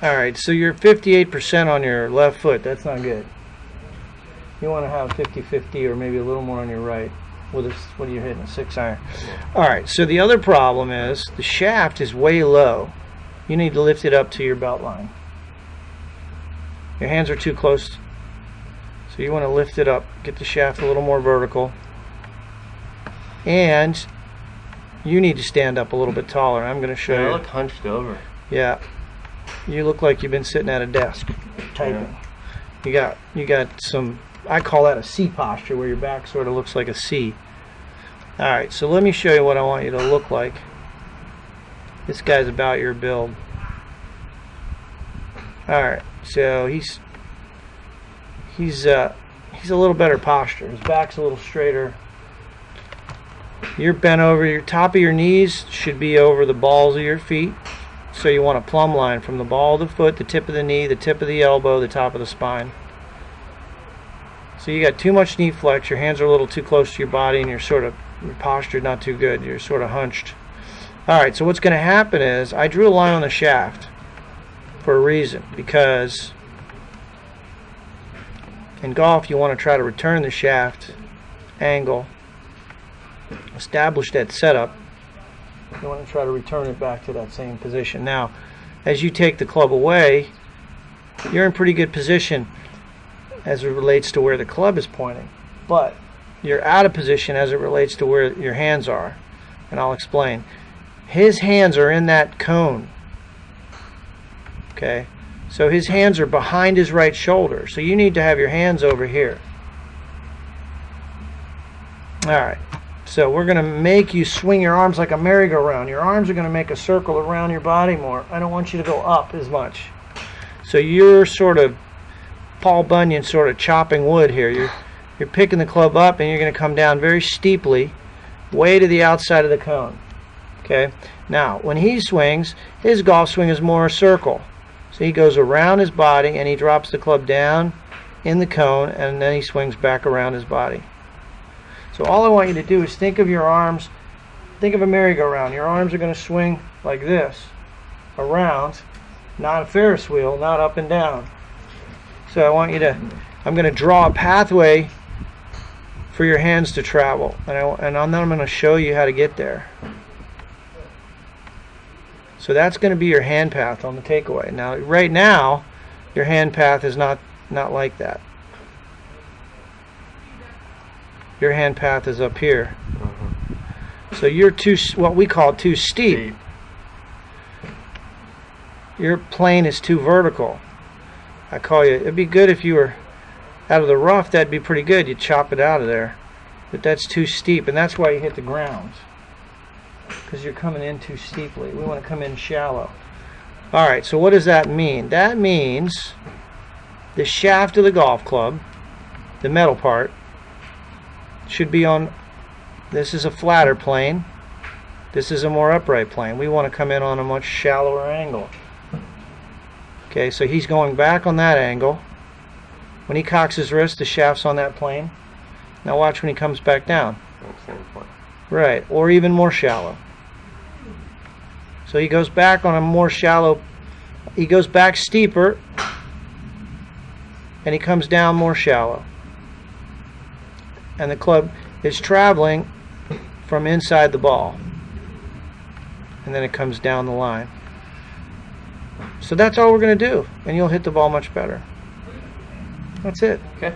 Alright, so you're 58% on your left foot. That's not good. You want to have 50-50 or maybe a little more on your right with a, what are you hitting, a 6-iron. Alright, so the other problem is the shaft is way low. You need to lift it up to your belt line. Your hands are too close, so you want to lift it up, get the shaft a little more vertical, and you need to stand up a little bit taller. I'm going to show you. I look hunched over. Yeah, you look like you've been sitting at a desk typing. Yeah. You got some, I call that a C posture, where your back sort of looks like a C. Alright, so let me show you what I want you to look like. This guy's about your build. Alright, so he's a little better posture. His back's a little straighter. You're bent over. Your top of your knees should be over the balls of your feet. So you want a plumb line from the ball of the foot, the tip of the knee, the tip of the elbow, the top of the spine. So you got too much knee flex. Your hands are a little too close to your body, and your posture not too good. You're sort of hunched. Alright, so what's going to happen is I drew a line on the shaft for a reason, because in golf you want to try to return the shaft angle, establish that setup. You want to try to return it back to that same position. Now, as you take the club away, you're in pretty good position as it relates to where the club is pointing, but you're out of position as it relates to where your hands are, and I'll explain. His hands are in that cone. Okay, so his hands are behind his right shoulder, so you need to have your hands over here. Alright, so we're going to make you swing your arms like a merry-go-round. Your arms are going to make a circle around your body more. I don't want you to go up as much. So you're sort of Paul Bunyan sort of chopping wood here. You're picking the club up, and you're going to come down very steeply, way to the outside of the cone. Okay, now when he swings, his golf swing is more a circle. So he goes around his body, and he drops the club down in the cone, and then he swings back around his body. So all I want you to do is think of your arms, think of a merry-go-round. Your arms are going to swing like this, around, not a Ferris wheel, not up and down. So I want you to, I'm going to draw a pathway for your hands to travel, and then I'm going to show you how to get there. So that's going to be your hand path on the takeaway. Now, right now, your hand path is not like that. Your hand path is up here. So you're what we call too steep. Your plane is too vertical. I call you, it'd be good if you were out of the rough. That'd be pretty good. You'd chop it out of there. But that's too steep, and that's why you hit the ground, because you're coming in too steeply. We want to come in shallow. Alright, so what does that mean? That means the shaft of the golf club, the metal part, should be on, this is a flatter plane, this is a more upright plane. We want to come in on a much shallower angle. Okay, so he's going back on that angle. When he cocks his wrist, the shaft's on that plane. Now watch when he comes back down. Right, or even more shallow. So he goes back on a more shallow, he goes back steeper, and he comes down more shallow. And the club is traveling from inside the ball. And then it comes down the line. So that's all we're going to do, and you'll hit the ball much better. That's it. Okay.